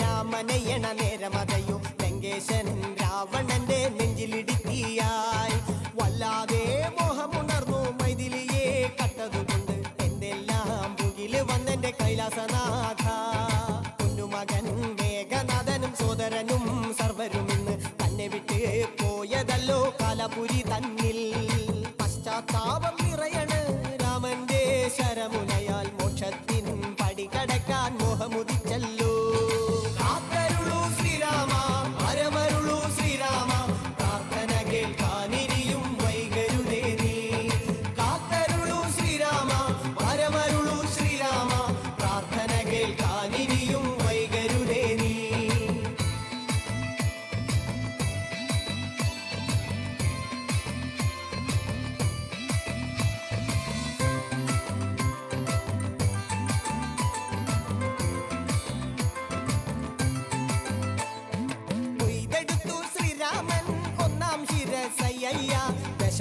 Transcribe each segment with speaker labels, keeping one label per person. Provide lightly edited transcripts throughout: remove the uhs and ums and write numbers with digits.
Speaker 1: രാമനയണ നേരമതയോ ലങ്കേശൻ രാവണന്റെ നെഞ്ചിലിടുക്കിയായി വല്ലാതെ മോഹമുണർന്നു മൈഥിലിയെ കട്ടതുകൊണ്ട് എന്തെല്ലാം മുകില് വന്നെന്റെ കൈലാസനാഥ പൊന്നുമകൻ മേഘനാഥനും സോദരനും സർവരും ഇന്ന് തന്നെ വിട്ട് പോയതല്ലോ കാലപുരി തന്നിൽ പശ്ചാത്താപം നിറയണ് രാമന്റെ ശരമുനയാൽ മോക്ഷത്തിൻ പടികടക്കാൻ മോഹമുദിച്ചല്ലോ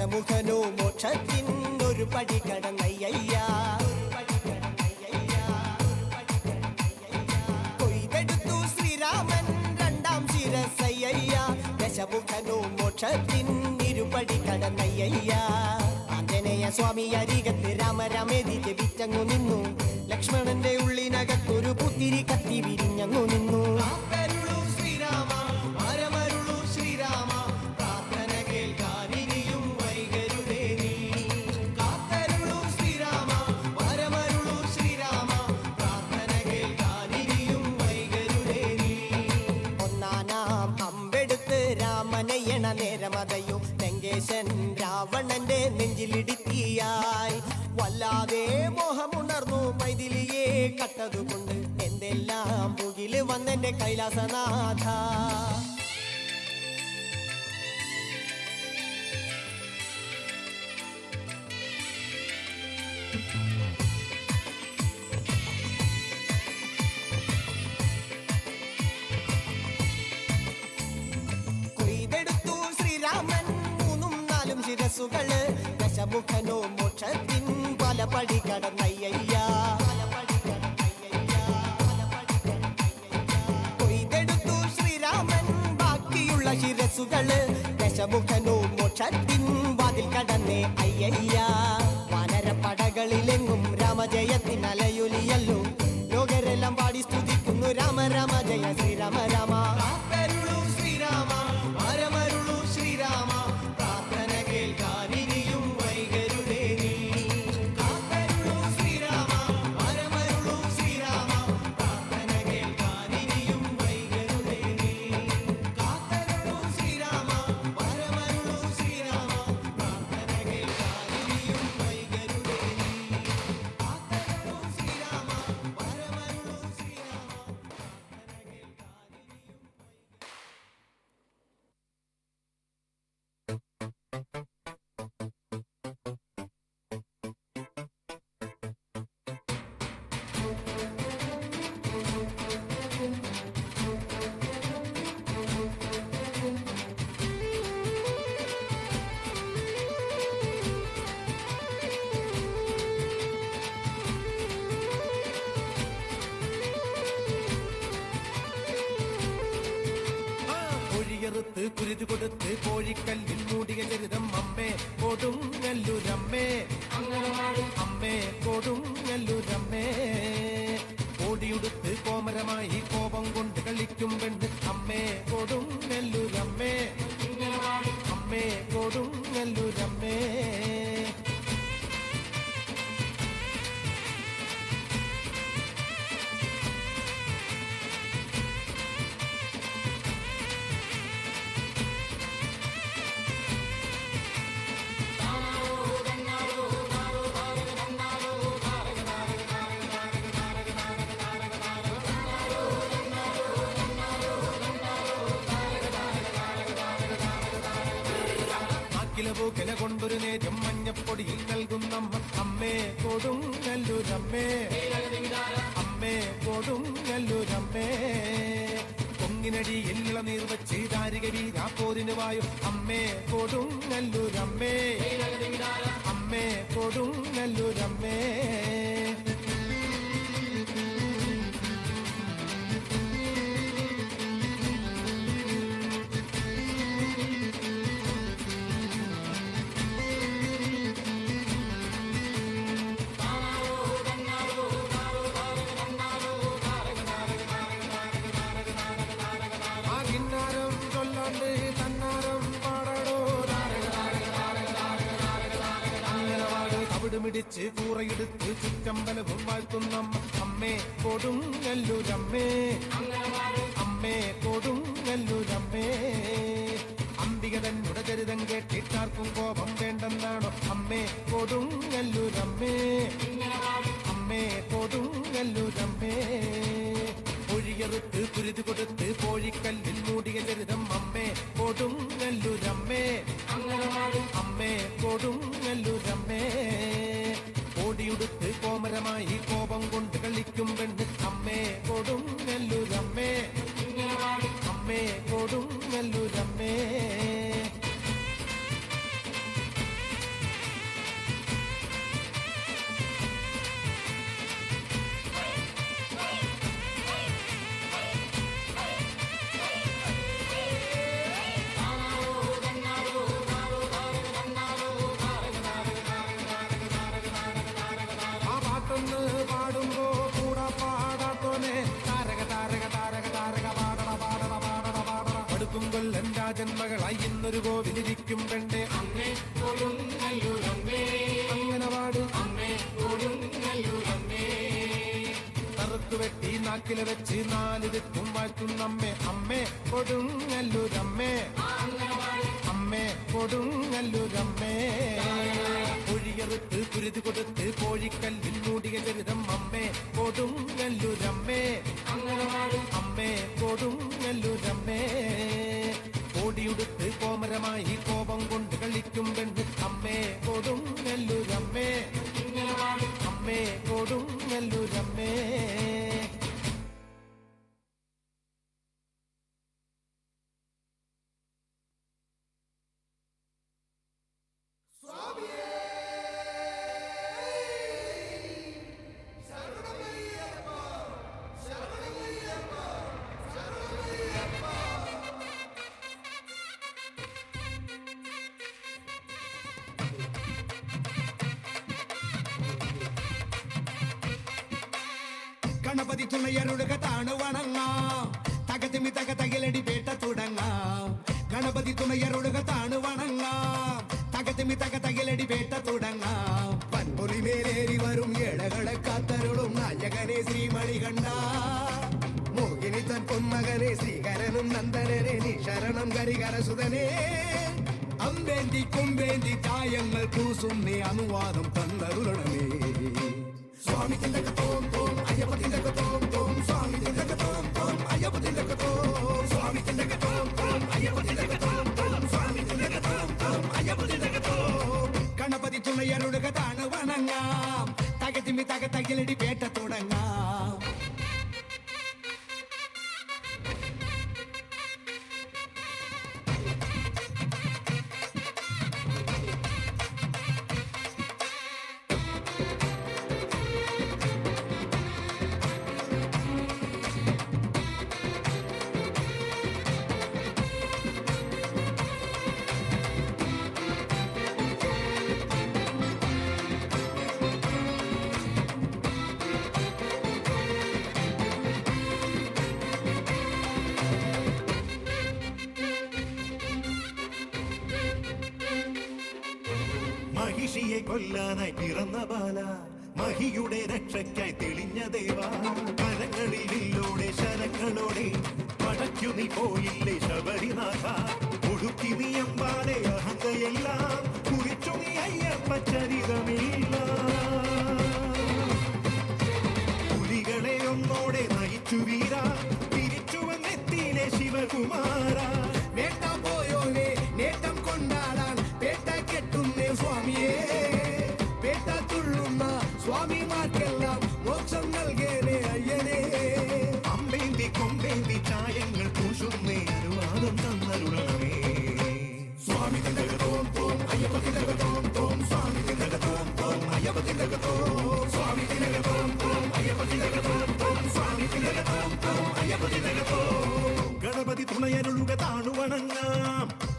Speaker 1: ദശമുഖനോ മോക്ഷത്തിൻ ഒരു പടി കടന്നയ്യ കൊയ്തെടുത്തു ശ്രീരാമൻ രണ്ടാം ശിരസയ്യ ദശമുഖനോ മോക്ഷത്തിൻ ഇരുപടി കടന്നയ്യ ആഞ്ജനേയ സ്വാമി അരികത്ത് രാമരാമേതി ജപിച്ചങ്ങു നിന്നു ലക്ഷ്മണന്റെ ഉള്ളിനകത്തൊരു പുത്തിരി കത്തി വിരിഞ്ഞങ്ങു നിന്നു നേരമതയോ ലങ്കേശൻ രാവണന്റെ നെഞ്ചിലിടുക്കിയായി വല്ലാതെ മോഹമുണർന്നു മൈഥിലിയെ കട്ടതുകൊണ്ട് എന്തെല്ലാം മുകില് വന്നെന്റെ കൈലാസനാഥ ശിരസുകള് ദശമുഖനോ മോക്ഷത്തിൻ പല പടി കടന്നയ്യ കൊയ്തെടുത്തു ശ്രീരാമൻ ബാക്കിയുള്ള ശിരസുകള് ദശമുഖനോ മോക്ഷത്തിൻ വാതിൽ കടന്നേ അയ്യ വാനരപ്പടകളിലെങ്ങും രാമജയത്തിൻ അലയൊലിയല്ലോ ലോകരെല്ലാം പാടി സ്തുതിക്കുന്നു രാമ രാമ ജയ ശ്രീരാമ രാമ ശ്രീരാമ പരമരുളു ശ്രീരാമ കുരുതി കൊടുത്ത് കോഴിക്കല്ലിൽ മൂടിയ ചരിതം അമ്മേ കൊടുങ്ങല്ലൂരമ്മേ അമ്മേ കൊടുങ്ങല്ലൂരമ്മേ കോടിയുടുത്ത് കോമരമായി കോപം കൊണ്ട് കളിക്കും പെണ്ണ് അമ്മേ കൊടുങ്ങല്ലൂരമ്മേ അമ്മേ കൊടുങ്ങല്ലൂരമ്മേ കില കൊണ്ടൊരു നേരം മഞ്ഞപ്പൊടിയിൽ നൽകുന്നമ്മ അമ്മേ കൊടുങ്ങല്ലൂരമ്മേ അമ്മേ കൊടുങ്ങല്ലൂരമ്മേ തെങ്ങിനടി ഇളനീർ വെച്ച് ദാരിക വീരാ പോരിന് വായും അമ്മേ കൊടുങ്ങല്ലൂരമ്മേ അമ്മേ കൊടുങ്ങല്ലൂരമ്മേ മിടിച്ച് കൂറയെടുത്ത് ചുറ്റമ്പലവും വാഴ്ത്തുന്ന അമ്മേ കൊടുങ്ങല്ലൂരമ്മേ അമ്മേ കൊടുങ്ങല്ലൂരമ്മേ അംബിക തന്നുടെ ചരിതം കേട്ടിട്ടാർക്കും കോപം വേണ്ടെന്നാണോ അമ്മേ കൊടുങ്ങല്ലൂരമ്മേ അമ്മേ കൊടുങ്ങല്ലൂരമ്മേ ഒഴിയറുത്ത് കുരുതി കൊടുത്ത് കോഴിക്കല്ലിൽ മൂടിയ ചരിതം അമ്മേ കൊടുങ്ങല്ലൂരമ്മേ അമ്മേ കൊടുങ്ങല്ലൂരമ്മേ ഓടിയുടുത്ത് കോമരമായി കോപം കൊണ്ട് കളിക്കും പെണ്ണ് അമ്മേ കൊടുങ്ങല്ലൂരമ്മേ അമ്മേ കൊടുങ്ങല്ലൂരമ്മേ പാടുമ്പോ കൂടെ പാടാത്തോനെ താരക താരക താരക താരക പാടട പാടട പാടട പാടട പടുക്കും കൊല്ലൻ രാജന്മകളായി ഇന്നൊരു കോവിലിരിക്കും പെണ്ണെ അമ്മേ കൊടുങ്ങല്ലൂരമ്മേ അങ്ങനെ പാടും അമ്മേ കൊടുങ്ങല്ലൂരമ്മേ തറുത്തു വെട്ടി നാക്കിലെ വെച്ച് നാല് ദിക്കും വാഴ്ത്തുന്നമ്മേ അമ്മേ കൊടുങ്ങല്ലൂരമ്മേ അമ്മേ കൊടുങ്ങല്ലൂരമ്മേ ഒഴിയറുത്ത് കുരുതി കൊടുത്ത് കോഴിക്കല്ലിൽ മൂടിയ ചരിതം അമ്മേ കൊടുങ്ങല്ലൂരമ്മേ അമ്മേ കൊടുങ്ങല്ലൂരമ്മേ ഓടിയുടുത്ത് കോമരമായി കോപം കൊണ്ട് കളിക്കും പെണ്ണ് അമ്മേ കൊടുങ്ങല്ലൂരമ്മേ അമ്മേ കൊടുങ്ങല്ലൂരമ്മേ
Speaker 2: ഗണപതി തുണയരുടുക താണു വണങ്ങാം തകതിമി തക തകിലടി പേട്ട തുടങ്ങാം ഗണപതി തുണയരുടുക താണു വണങ്ങാം തകതിമി തക തകിലടി പേട്ട തുടങ്ങാം പൻപൊലി മേലേറി വരും ഏഴകളെ കാത്തരുളും നായകനെ ശ്രീമണികണ്ഠ മോഹിനി തൻ പൊന്മകനെ ശ്രീകരനും നന്ദനനെ നീ ശരണം കരികരസുതനെ അമ്പേന്തി കൊമ്പേന്തി ചായങ്ങൾ പൂസും നീ അനുവാദം തന്നരുളണമേ സ്വാമി തിണ്ടകത്തോം തോം അയ്യപ്പ തിണ്ടകത്തോം തോം സ്വാമി തിണ്ടകത്തോം തോം അയ്യപ്പ തിണ്ടകത്തോം സ്വാമി തിണ്ടകത്തോം തോം അയ്യപ്പ തിണ്ടകത്തോം തോം സ്വാമി തിണ്ടകത്തോം തോം അയ്യപ്പ തിണ്ടകത്തോം ഗണപതി തുണയരുടുക താണു വണങ്ങാം തകതിമി തക തകിലടി പേട്ട തുടങ്ങാം
Speaker 3: മഹിഷിയെ കൊല്ലാനായി പിറന്ന ബാല മഹിയുടെ രക്ഷയ്ക്കായി തെളിഞ്ഞ ദേവ കരങ്ങളിലൂടെ ശരങ്ങളോടെ പടയ്ക്കു നീ പോയില്ലേ ശബരിനാഥ ഒടുക്കി നീ അമ്പാടെ അഹങ്കയെല്ലാം കുറിച്ചു നീ അയ്യപ്പ ചരിതമില്ല പുലികളെ ഒന്നോടെ നയിച്ചു വീര തിരിച്ചു വന്നെത്തിയിലെ ശിവകുമാര
Speaker 2: നേട്ടം പോയോനെ നേട്ടം കൊണ്ടാടാൻ പേട്ട കെട്ടുന്നേ സ്വാമിയേ പേട്ട തുള്ളുന്ന സ്വാമിമാർക്കെല്ലാം മോക്ഷം നൽകേനെ അയ്യനേ
Speaker 3: അമ്പേന്തി കൊമ്പേന്തി ചായങ്ങൾ പൂശ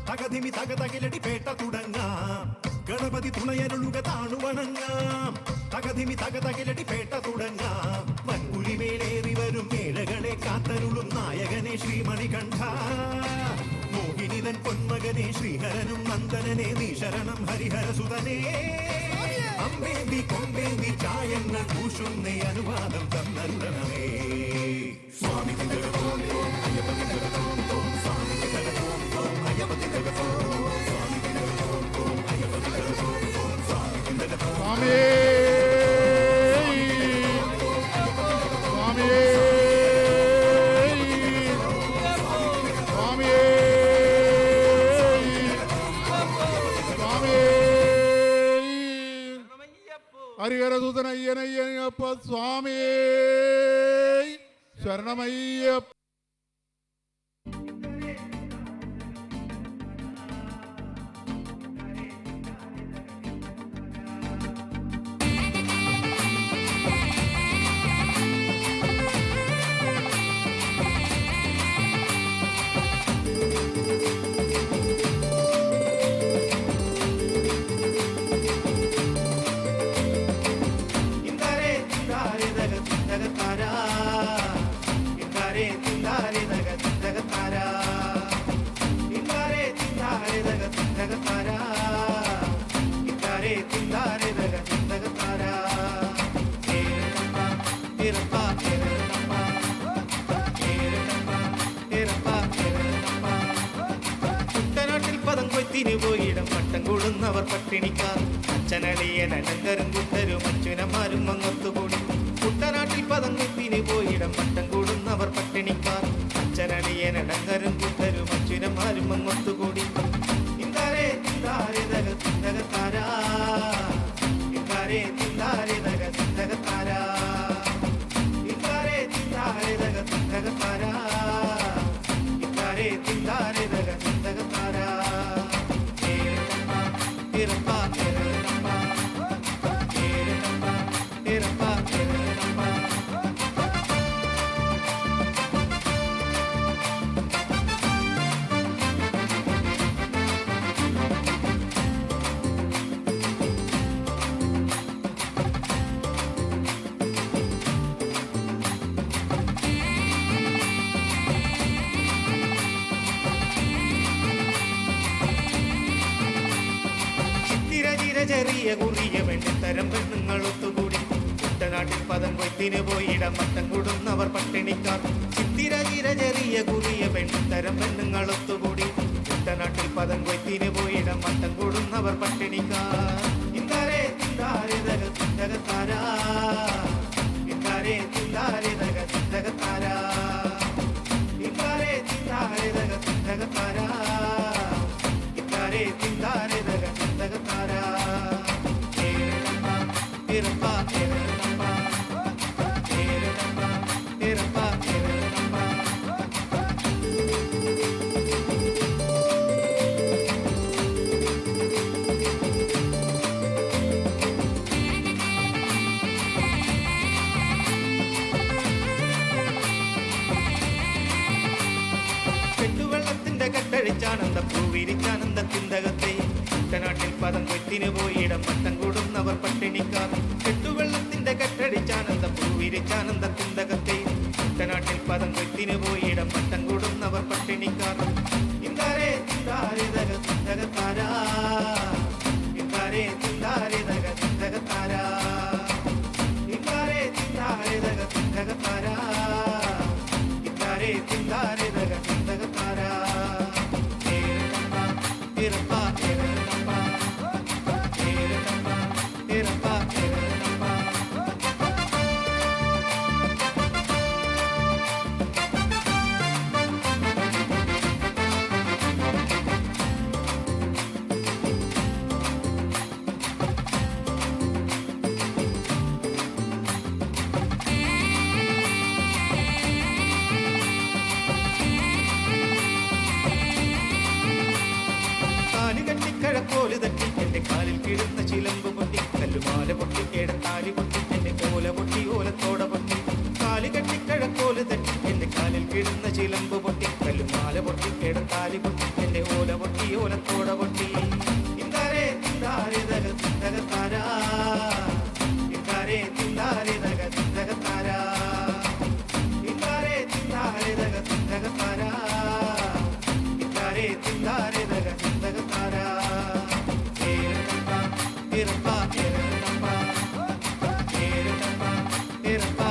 Speaker 3: തകതിമി തകതകിലടി പേട്ട തുടങ്ങാം ഗണപതി തുണയരുളുക താണു വണങ്ങാം തകതിമി തകതകിലടി പേട്ട തുടങ്ങാം വൻപുലിമേലേറി വരും മേളകളെ കാത്തരുളും നായകനെ ശ്രീമണികണ്ഠ മോഹിനിതൻ പൊന്മകനെ ശ്രീഹരനും നന്ദനനെ നീ ശരണം ഹരിഹരസുതനേ അമ്പേന്തി കൊമ്പേന്തി ചായങ്ങൾ പൂശുന്നേ അനുവാദം തന്നരുളണമേ സ്വാമി
Speaker 4: ഹരിഹരസുതനയ്യനയ്യപ്പ സ്വാമിയേ ശരണമയ്യപ്പ.
Speaker 5: കുട്ടനാട്ടിൽ പദം കൊയ്ത്തിന് പോയിടം പട്ടം കൂടുന്നവർ പട്ടിണിക്കാർ അച്ഛനടിയനങ്കരും കുട്ടരും അച്ഛനമാരും അങ്ങൊത്തുകൂടി കുട്ടനാട്ടിൽ പദം കൊയ്ത്തിന് പോയിടം പട്ടം കൂടുന്നവർ പട്ടിണിക്കാർ അച്ഛനടിയനങ്കരും കുട്ടരും അച്ഛനമാരും അങ്ങൊത്തുകൂടി ഇന്താരേ തിന്താരേ തക തിന്തകത്താരാ ഇന്താരേ തിന്താരേ തക തിന്തകത്താരാ ഇന്താരേ തിന്താരേ തക തിന്തകത്താരാ ഇന്താരേ തിന്താരേ തക തിന്തകത്താരാ ഇരപ്പാ ഇരപ്പാ ഇരപ്പാ ഇരപ്പാ ഇരപ്പാ ചെറിയ കുറിയ വെണ്ണിത്തരം പെണ്ണുങ്ങളൊത്തുകൂടി കുട്ടനാട്ടിൽ പദം കൊയ്ത്തിന് പോയിടം പട്ടം കൂടുന്നവർ പട്ടിണിക്കാർ ചിത്തിരചിര ചെറിയ കുറിയ വെണ്ണിത്തരം പെണ്ണുങ്ങളൊത്തുകൂടി കുട്ടനാട്ടിൽ പദം കൊയ്ത്തിന് പോയിടം പട്ടം കൂടുന്നവർ പട്ടിണിക്കാർ ഇന്താരേ തിന്താരേ തക തിന്തകത്താരാ ഇന്താരേ തിന്താരേ തക തിന്തകത്താരാ ഇന്താരേ തിന്താരേ തക തിന്തകത്താരാ ഇന്താരേ തിന്താരേ തക തിന്തകത്താരാ ഇരപ്പാ ഇരപ്പാ ഇരപ്പാ ഇരപ്പാ ഇരപ്പാ കെട്ടുവെള്ളത്തിന്റെ കെട്ടഴിച്ചാനന്ദ പൂവിരിച്ചാനന്ദ തിന്തകത്തെ കുട്ടനാട്ടിൽ പദം കൊയ്ത്തിന് പോയിടം പട്ടം കൂടുന്നവർ പട്ടിണിക്കാർ കെട്ടുവെള്ളത്തിന്റെ കെട്ടടിച്ചാനന്ദ പൂവിരിച്ചാനന്ദ തിന്തകത്തെ കുട്ടനാട്ടിൽ പദം കൊയ്ത്തിന് പോയിടം പട്ടം കൂടുന്നവർ പട്ടിണിക്കാർ ഇന്താരേ തിന്താരേ തക തിന്തകത്താരാ ഇന്താരേ തിന്താരേ തക തിന്തകത്താരാ ഇന്താരേ തിന്താരേ തക തിന്തകത്താരാ ഇന്താരേ തിന്താരേ തക തിന്തകത്താരാ ഇരപ്പാ ഇരപ്പാ ഇരപ്പാ ഇരപ്പാ ഇരപ്പാ കാലുകെട്ടിക്കഴക്കോല് തട്ടി എന്റെ കാലിൽ കിടന്ന ചിലമ്പ് പൊട്ടി കല്ലുമാല പൊട്ടി കേടത്താലി പൊട്ടി എന്റെ ഓല പൊട്ടി ഓലത്തോട പൊട്ടി കാലുകെട്ടിക്കഴക്കോല് തട്ടി എന്റെ കാലിൽ കിടന്ന ചിലമ്പ് പൊട്ടി കല്ലുമാല പൊട്ടി കേടത്താലി പൊട്ടി എന്റെ ഓലത്തോട പൊട്ടി ഇങ്കാരേ തിന്താരേ തക തിന്തകത്താരാ ഇങ്കാരേ തിന്താരേ തക തിന്തകത്താരാ ഇങ്കാരേ തിന്താരേ തക തിന്തകത്താരാ ഇങ്കാരേ തിന്താരേ തക തിന്തകത്താരാ ഇരപ്പ ഇരപ്പ ഇരപ്പ ഇരപ്പ ഇരപ്പ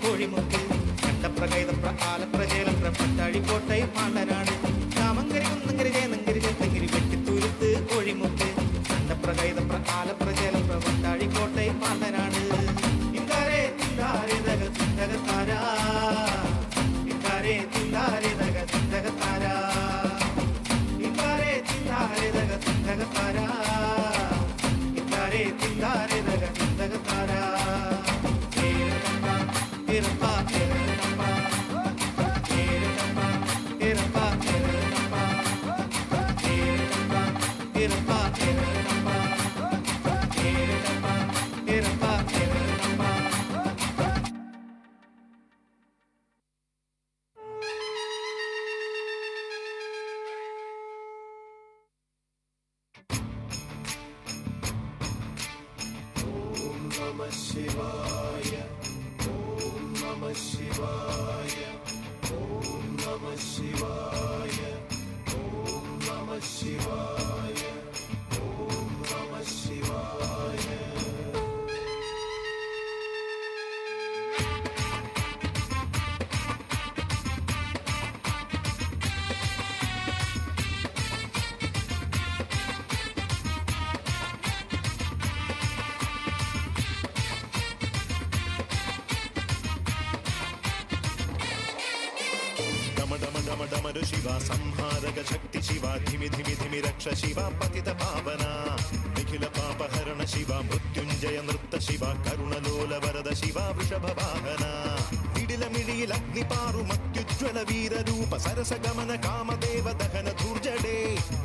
Speaker 5: കോഴിമുക്ക് കണ്ടപ്ര കൈതപ്ര ആലപ്ര ചേലപ്ര പട്ടാഴിക്കോട്ടൈ പാണ്ടനാട് രാമങ്കരി കുന്നങ്കരി ജയനങ്കരി ചേത്തങ്കരി വെട്ടിത്തൂരുത്ത് കോഴിമുക്ക് കണ്ടപ്ര കൈതപ്ര ആലപ്ര ചേലപ്ര പട്ടാഴിക്കോട്ടൈ പാണ്ടനാട് ഇങ്കാരേ തിന്താരേ തക തിന്തകത്താരാ ഇങ്കാരേ തിന്താരേ തക തിന്തകത്താരാ ഇങ്കാരേ തിന്താരേ തക തിന്തകത്താരാ ഇങ്കാരേ തിന്താരേ തക തിന്തകത്താരാ ഇരപ്പ ഇരപ്പ ഇരപ്പ ഇരപ്പ ഇരപ്പ ഇരപ്പ ഇരപ്പ ഇരപ്പ ഇരപ്പ
Speaker 3: डमडमडमडमरु शिवा संहारक शक्ति शिवा धिमि धिमि धिमि रक्ष शिवा पतित पावना निखिल पापहरण शिवा मृत्युंजय नृत्त शिवा करुणलोल वरद शिवा वृषभ वाहना मिडिल अग्निपारु मत्युज्वल वीर रूप सरस गमन कामदेव दहन धूर्जडे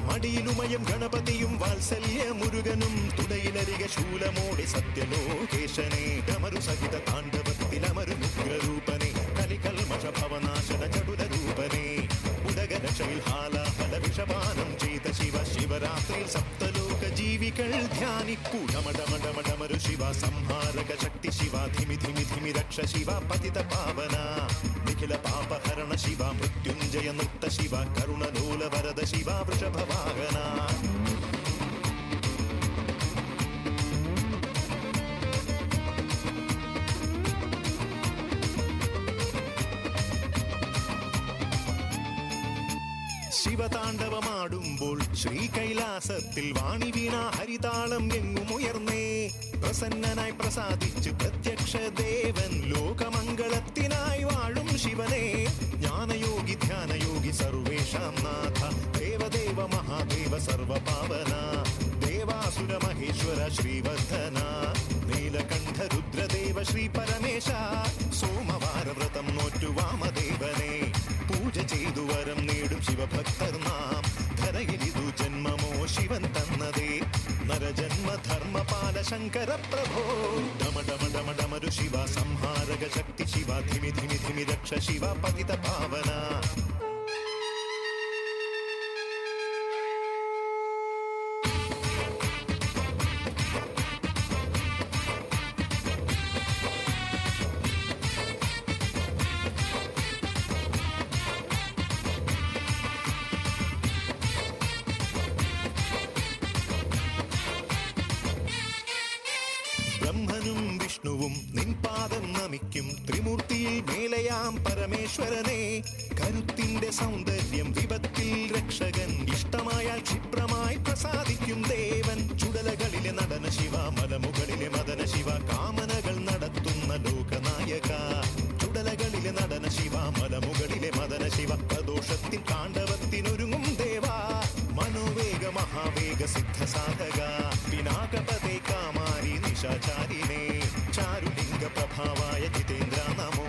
Speaker 3: मडियिलुमयं गणपतियुं वात्सल्य मुरुगनुं तुडयिलरिग शूलमोडि सत्यलोकेशने डमरु सहित ताण्डवत्तिलमरु उग्ररूपने कलिकल्मष भवनाशन जडुल रूपने उदगन शैल्हालाहल विषपानं चेत शिव शिवरात्रि सप्तलोक जीविकल ध्यानिक्कु डमडमडमडमरु शिवा संहारक शक्ति शिवा धिमि धिमि धिमि रक्ष शिवा पतित पावना निखिल पापहरण शिवा मृत्युंजय नृत्त शिवा करुणलोल वरद शिवा वृषभ वाहना ശിവതാണ്ഡവമാടുമ്പോൾ ശ്രീകൈലാസത്തിൽ വാണി വീണ ഹരിതാളം എങ്ങുമുയർന്നേ പ്രസന്നനായി പ്രസാദിച്ചു പ്രത്യക്ഷ ദേവൻ ലോകമംഗളത്തിനായി വാഴും ശിവനെ ജ്ഞാനയോഗി ധ്യാനയോഗി സർവേഷാം നാഥ ദേവദേവ മഹാദേവ സർവപാവന ദേവാസുര മഹേശ്വര ശ്രീവർദ്ധന നീലകണ്ഠ രുദ്രദേവ ശ്രീ പരമേശ സോമവാര വ്രതം നോറ്റു വാമദേവനെ പൂജ ചെയ്തു വരം നേടും ശിവഭക്തർ നാം ധരയിലിതു ജന്മമോ ശിവൻ തന്നതേ നരജന്മ ധർമ്മപാല ശങ്കര പ്രഭോ ഡമഡമഡമഡമരു ശിവ സംഹാരക ശക്തി ശിവ ധിമി ധിമി ധിമി രക്ഷ ശിവ പതിത പാവന ബ്രഹ്മനും വിഷ്ണുവും നിൻപാദം നമിക്കും ത്രിമൂർത്തിയിൽ മേലയാം പരമേശ്വരനെ കരുത്തിന്റെ സൗന്ദര്യം വിപത്തിൽ രക്ഷകൻ ഇഷ്ടമായ ക്ഷിപ്രമായി പ്രസാദിക്കും ദേവൻ ചുടലകളിലെ നടന ശിവ മലമുകളിലെ മദന ശിവ കാമനകൾ നടത്തുന്ന ലോകനായക ചുടലകളിലെ നടന ശിവ മലമുകളിലെ മദന ശിവ പ്രദോഷത്തിൻ താണ്ഡവത്തിനൊരുങ്ങും ദേവാ മനോവേഗ മഹാവേഗ സിദ്ധ സാധക പിനാകപതേ കാമാരി നിശാചാരിണേ ചാരുലിംഗ പ്രഭാവായ ജിതേന്ദ്ര നമോ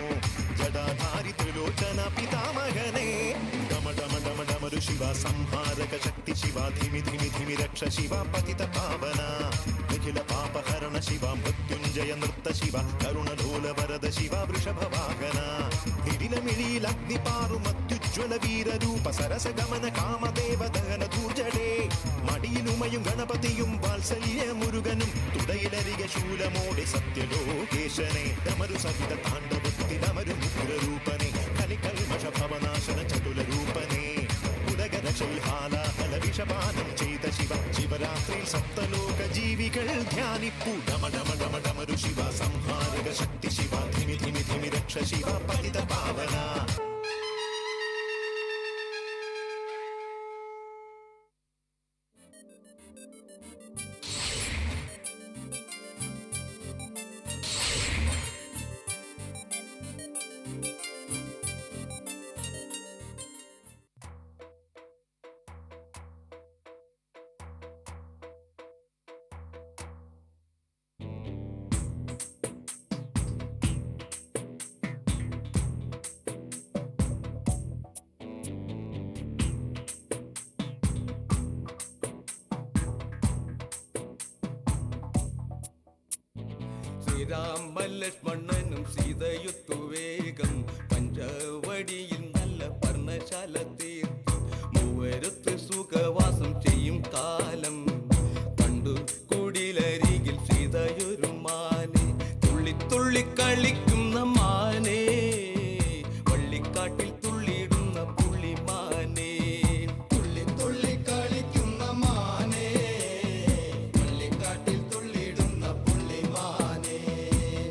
Speaker 3: ജടാധാരി പിതാമഹനേ ഡമ ഡമ ഡമ ഡമരു ശിവ സംഹാരക ശക്തി ശിവ ധിമി ധിമി ധിമി രക്ഷ ശിവ പതിത പാവന നിഖില പാപഹരണ ശിവ മൃത്യുഞ്ജയ നൃത്ത ശിവ കരുണലോല വരദ ശിവ വൃഷഭവാഹന ിലമിഴിയിൽ അഗ്നിപാറും അത്യുജ്വല വീരരൂപ സരസഗമന കാമദേവ ദഹന ധൂർജടേ മടിയിലുമയും ഗണപതിയും വാത്സല്യ മുരുകനും തുടയിലരിക ശൂലമോടെ സത്യലോകേശനെ ഡമരു സഹിത താണ്ഡവത്തിലമരു മുഗ്രരൂപനെ കലികൽമഷ ഭവനാശന ചതുല രൂപനെ ഉലകരക്ഷയിൽ ഹാലാഹല വിഷപാനം ചെയ്ത ശിവ ശിവരാത്രിയിൽ സപ്തലോക ജീവികൾ ധ്യാനിപ്പു ഡമ ഡമ ഡമ ഡമരു ശിവ സംഹാരക ശക്തി ശിവ ധിമി ധിമി ധിമി രക്ഷ ശിവ പതിത പാവന
Speaker 6: ശ്രീരാമലക്ഷ്മണനും സീതയുത്തു വേഗം പഞ്ചവടിയിൽ നല്ല പർണശാല തീർത്തു മൂവരത്ത് സുഖവാസം ചെയ്യും കാലം കണ്ടു കുടിലരികിൽ സീതയൊരു മാനെ തുള്ളി തുള്ളി കളിക്കുന്ന മാനെ വള്ളിക്കാട്ടിൽ തുള്ളിയിടുന്ന പുള്ളിമാനെ തുള്ളി തുള്ളി കളിക്കുന്ന മാനെ വള്ളിക്കാട്ടിൽ തുള്ളിയിടുന്ന പുള്ളിമാനെ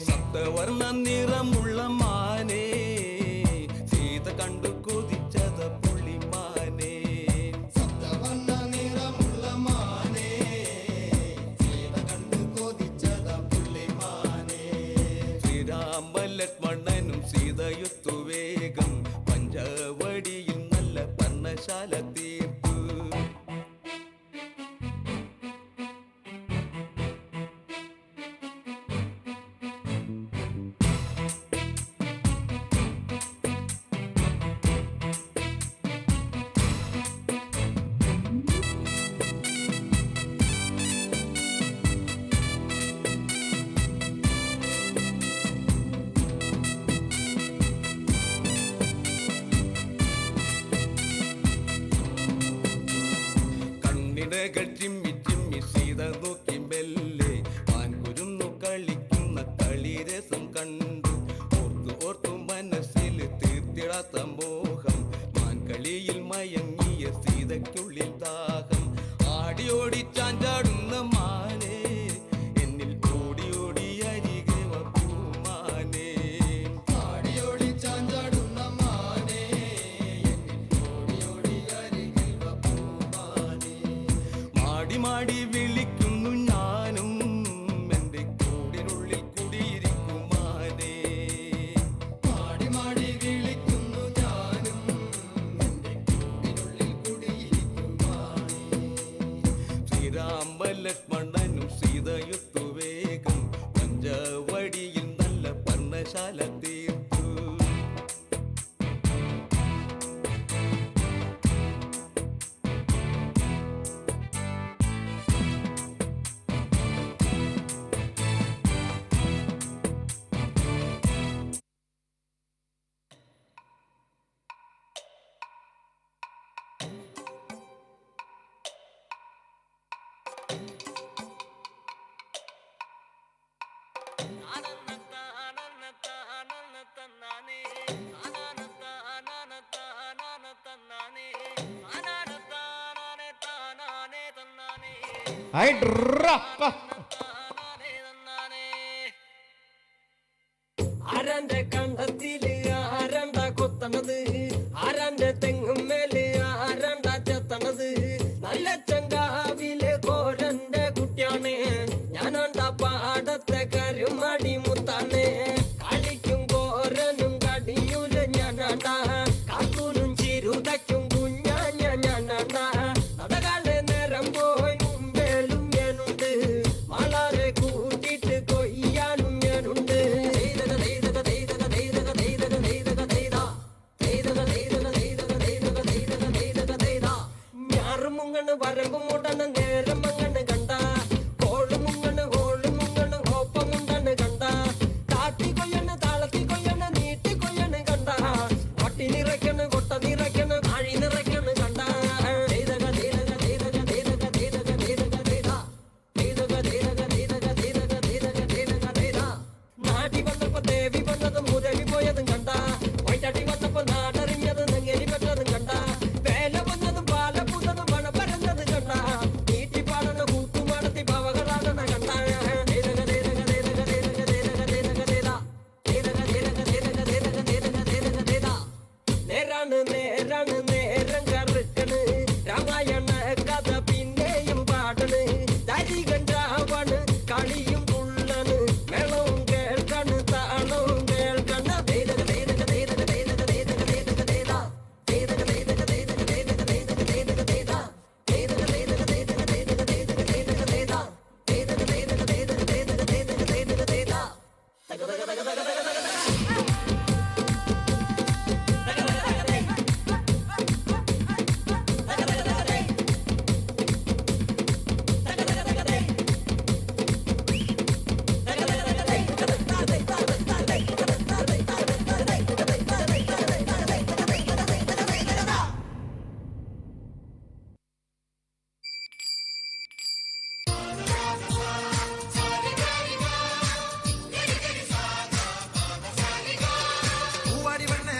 Speaker 6: സപ്തവർണ്ണ നിറമുള്ള മാനെ സീത കണ്ടു കൊതിച്ചത പുള്ളിമാനെ സപ്തവർണ്ണ നിറമുള്ള മാനെ സീത കണ്ടു കൊതിച്ചത പുള്ളിമാനെ ശ്രീരാമലക്ഷ്മണനും സീതയുത്തു വേഗം പഞ്ചവടിയിൽ നല്ല പർണശാല തീർത്തു കണ്ണിടകൾ ചിമ്മി ചിമ്മി സീത നോക്കി മെല്ലെ മാൻകുരുന്നു കളിക്കുന്ന കളിരസം കണ്ടു ഓർത്തു ഓർത്തു മനസ്സിൽ തീർത്തിടാത്ത മോഹം മാൻകളിയിൽ മയങ്ങിയ സീതയ്ക്കുള്ളിൽ ദാഹം ആടിയോടി ചാഞ്ചാടുന്ന മാനെ എന്നിൽ ഓടി ഓടി അരികെ വാ പൂമാനെ ആടിയോടി ചാഞ്ചാടുന്ന മാനെ എന്നിൽ ഓടി ഓടി അരികെ വാ പൂമാനെ മാടി മാടി വിളിക്കുന്നു ഞാനും എന്റെ കൂടിനുള്ളിൽ കുടിയിരിക്കുമാനേ മാടി മാടി വിളിക്കുന്നു ഞാനും എന്റെ കൂടിനുള്ളിൽ കുടിയിരിക്കുമാനേ ശ്രീരാമലക്ഷ്മണനും സീതയുത്തു വേഗം പഞ്ചവടിയിൽ നല്ല പർണശാല തീർത്തു
Speaker 7: ആരാന്റെ കണ്ടത്തില് ആരാണ്ടാ കൊത്തണത് ആരാന്റെ തെങ്ങും മേല് ആരാണ്ടാ ചെത്തണത് നല്ല ചങ്കാവിലെ കോരന്റെ കുട്ടിയാണ് ഞാനാണ്ടാ പാടത്തെ കരുമടി മുത്താണ് കളിക്കും കോരനും കടിയൂല ഞാനാണ്ടാ കാക്കൂനും ചിരുതയ്ക്കും കുഞ്ഞാഞ്ഞ ഞാനാണ്ടാ നടകാലെ നേരം പോയി മുമ്പേലും ഞാനുണ്ട് വളരെ കൂട്ടിട്ട് കൊയ്യാനും ഞാനുണ്ട് കൊട്ട നിറയ്ക്കണ് ആഴി നിറയ്ക്കണ് കണ്ട നാട്ടി വന്നപ്പോ ദേവി വന്നതും മുരളി പോയതും കണ്ട വൈറ്റാട്ടി വന്നപ്പോ നാടറിഞ്ഞത് നെങ്ങേരി പെട്ടതും കണ്ട വേല വന്നതും പാല പൂത്തതും മഴ പരന്നതും കണ്ട നീട്ടി പാടണ കൂത്തുമാടത്തി പവകളാടണ കണ്ട നേരാണ് നേരാണ് നേരം കറുക്കണ് രാമായണ കഥ പിന്നെയും പാടണ് തരി കണ്ടാവാണ് കളിയും തുള്ളണ് മേളവും കേൾക്കണ് താളവും കേൾക്കണ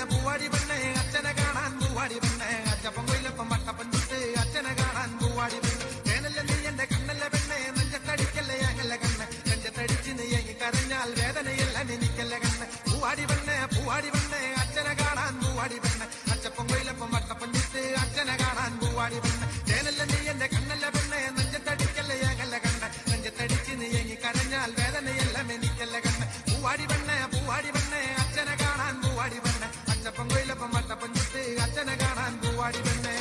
Speaker 2: പൂവാടി പെണ്ണെ അച്ഛനെ കാണാൻ പൂവാടി പെണ്ണെ അച്ചപ്പം കൊയിലപ്പം വട്ടപ്പൻ ചുട്ട് അച്ഛനെ കാണാൻ പൂവാടി പെണ്ണെ വേനല്ല നീ എന്റെ കണ്ണല്ല പെണ്ണെ നെഞ്ചത്തടിക്കല്ലേ ഞങ്ങല്ല കണ്ണ് നെഞ്ചത്തടിച്ച് നീ എങ്ങി കരഞ്ഞാൽ വേദനയല്ല എനിക്കല്ല കണ്ണ് പൂവാടി പെണ്ണെ അച്ഛനെ കാണാൻ പൂവാടി പെണ്ണെ അച്ചപ്പം കൊയിലപ്പം വട്ടപ്പൻ ചുട്ട് അച്ഛനെ കാണാൻ പൂവാടി പെണ്ണെ വേനല്ല നീ എന്റെ കണ്ണല്ല പെണ്ണെ നെഞ്ചത്തടിക്കല്ലേ ഞങ്ങല്ല കണ്ണ് നെഞ്ചത്തടിച്ച് നീ എങ്ങി കരഞ്ഞാൽ വേദനയല്ല എനിക്കല്ല കണ്ണ് പൂവാടി പെണ്ണെ അച്ഛനെ കാണാൻ പൂവാടി പെണ്ണെ അച്ചപ്പം കൊയിലപ്പം വട്ടപ്പൻ ചുട്ട് അച്ഛനെ കാണാൻ പൂവാടി പെണ്ണെ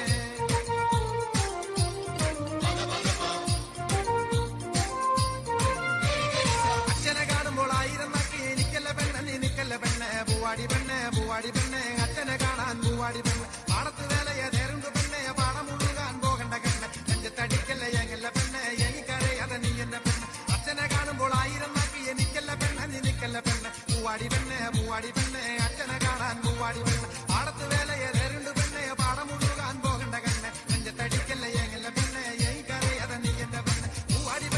Speaker 2: അച്ഛനെ കാണുമ്പോൾ ആയിരം നാക്കി എനിക്കല്ല പെണ്ണെ നിനക്കല്ല പെണ്ണെ പൂവാടി പെണ്ണെ അച്ഛനെ കാണാൻ പൂവാടി പെണ്ണെ പാടത്ത് വേലയ നേരുണ്ട് പെണ്ണെ പാടം മുഴുകാൻ പോകണ്ട കണ്ണ് നെഞ്ചത്തടിക്കല്ല എങ്ങല്ല പെണ്ണെ എനിക്കറിയാതെ നീ എന്റെ പെണ്ണ് അച്ഛനെ കാണുമ്പോൾ ആയിരം നാക്കി എനിക്കല്ല പെണ്ണെ നിനക്കല്ല പെണ്ണെ പൂവാടി പെണ്ണെ അച്ഛനെ കാണാൻ പൂവാടി പെണ്ണെ പാടത്ത് വേലയ നേരുണ്ട് പെണ്ണെ പാടം മുഴുകാൻ പോകണ്ട കണ്ണ് നെഞ്ചത്തടിക്കല്ല എങ്ങല്ല പെണ്ണെ എനിക്കറിയാതെ നീ എന്റെ പെണ്ണ് പൂവാടി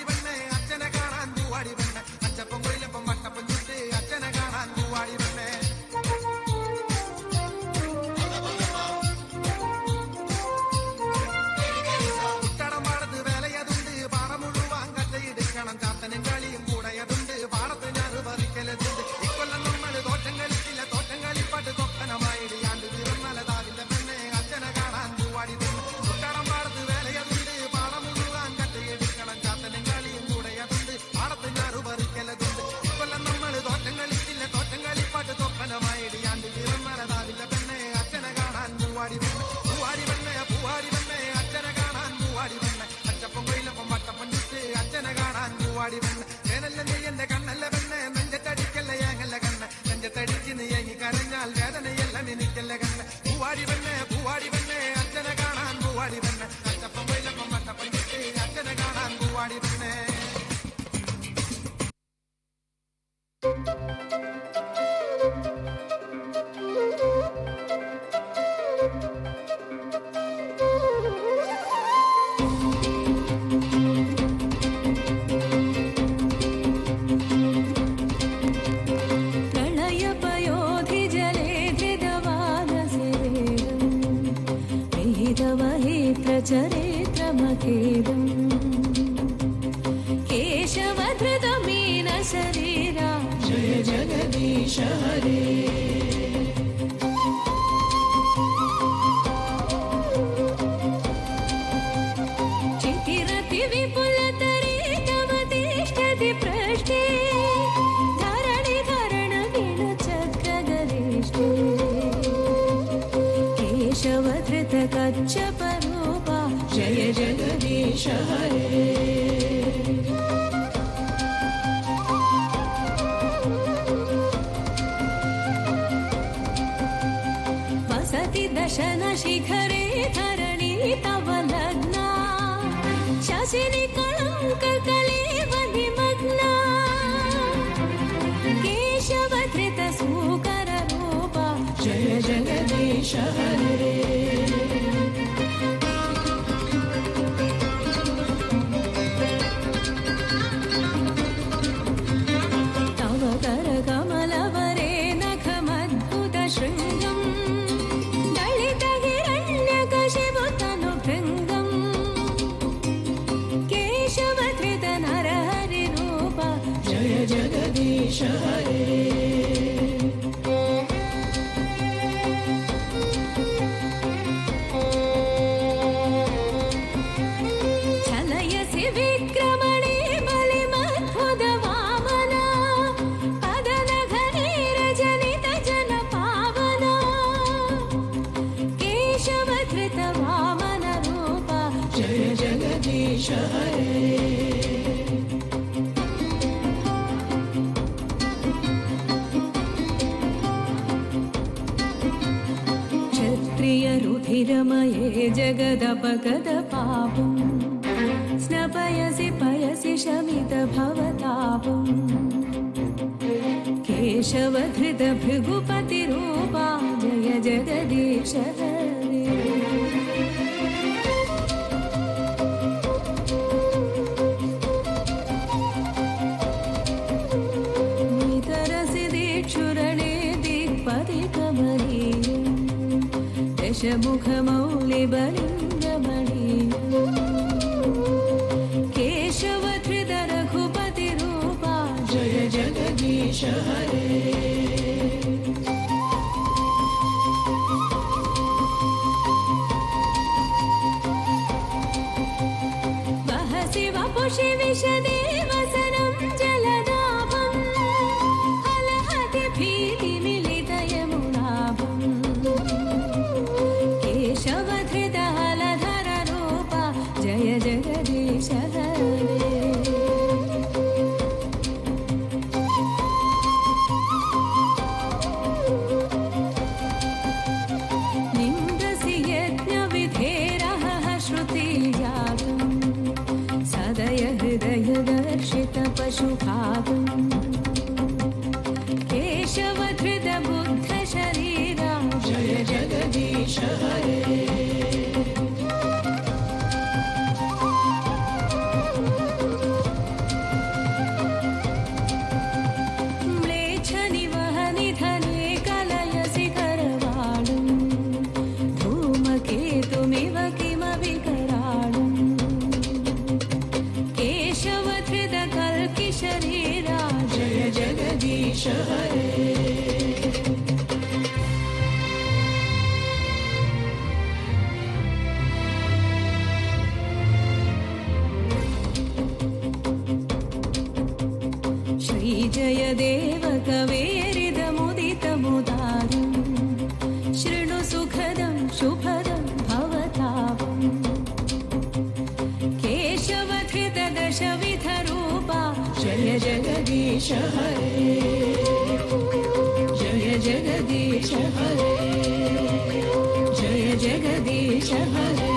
Speaker 2: പെണ്ണെ അച്ഛനെ കാണാൻ പൂവാടി പെണ്ണെ അച്ചപ്പം കൊയിലപ്പം വട്ടപ്പം ചുട്ട് അച്ഛനെ കാണാൻ പൂവാടി പെണ്ണെ കുട്ടടം പാടത്ത് വേലയതുണ്ട് പാടം മുഴുവാൻ കറ്റയെടുക്കണം ചാത്തനും കളിയും കൂടെയതുണ്ട് പാടത്ത് ഞാൻ പറിക്കലതുണ്ട് ഇക്കൊല്ലം നമ്മൾ തോറ്റം കളിച്ചില്ല തോറ്റം കളിപ്പാട്ട് തൊപ്പനമായി ആണ്ട് തീർന്നലതാവില്ല പെണ്ണെ അച്ഛനെ കാണാൻ പൂവാടി പെണ്ണ് കുട്ടടം പാടത്ത് വേലയതുണ്ട് പാടം മുഴുവാൻ കറ്റയെടുക്കണം ചാത്തനും കളിയും കൂടെയതുണ്ട് പാടത്ത് ഞാൻ പറിക്കലതുണ്ട് ഇക്കൊല്ലം നമ്മൾ തോറ്റം കളിച്ചില്ല തോറ്റം കളിപ്പാട്ട് തൊപ്പനമായി ആണ്ട് തീർന്നലതാവില്ല പെണ്ണെ അച്ഛനെ കാണാൻ പൂവാടി പെണ്ണ് അച്ഛനെ കാണാൻ പൂവാടി പെണ്ണ് അച്ചപ്പം കൊയിലപ്പം വട്ടപ്പം ചുട്ട് അച്ഛനെ കാണാൻ പൂവാടി പെണ്ണ് വേനല്ല നീ എന്റെ കണ്ണല്ല പെണ്ണെ നെഞ്ചത്തടിക്കല്ല ഏങ്ങല്ല കണ്ണ് നെഞ്ചത്തടിച്ച് നീ എങ്ങി കരഞ്ഞാൽ വേദനയല്ല എനിക്കല്ല കണ്ണ് പൂവാടി പെണ്ണെ അച്ഛനെ കാണാൻ പൂവാടി പെണ്ണ് അച്ചപ്പം കൊയിലപ്പം വട്ടപ്പം ചുട്ട് അച്ഛനെ കാണാൻ പൂവാടി പെണ്ണെ
Speaker 8: चरित्रमखेदम् केशवधृतमीन शरीरा जय जगदीश हरे चितिरति विपुलतरे तव तिष्ठति पृष्ठे धरणि धरणवीणचक्रगरिष्ठे केशवधृतकच्छपरूपा जय जगदीश हरे वसति दशन शिखरे धरणी तव लग्ना शशिनि कलंक कलेव निमग्ना केशवधृत सूकर रूपा जय जगदीश जगदीश हरे तव कर कमलवरे नखमद्भुत शृङ्गम् दलित हिरण्यकशिपु तनुभृङ्गम् केशवधृत नरहरि रूप जय जगदीश हरे रुधिरमये जगदपगत पापं स्नपयसि पयसि शमित भवतापं केशवधृत भृगुपतिरूपा जय जगदीश हरे नितरसि दीक्षुरणे दिक्पतिकमनीय दशमुखमौलिबलिङ्गमणि केशवधृत रघुपतिरूपा जय जगदीश हरे वहसि वपुषि विशदे वसनं जलदाभम् हलहति भीतिमिलित यमुनाभम् केशवधृत हलधर रूपा जय जगदीश हरे निन्दसि यज्ञविधेरः श्रुतिजातम् सदय हृदय दर्शित पशुभागम् केशवधृत बुद्ध शरीरा जय जगदीश हरे म्लेच्छ निवहनिधने कलयसि करवाणम् धूमकेतुमिव किमपि कराळम् केशवधृत कल्कि शरीरा जय जगदीश हरे श्रीजयदेव कवेरिदमुदितमुदारम् शृणु सुखदं शुभदं भवतापम् केशवधृत दशविधरूपा जय जगदीश हरे जय जगदीश हरे जय जगदीश हरे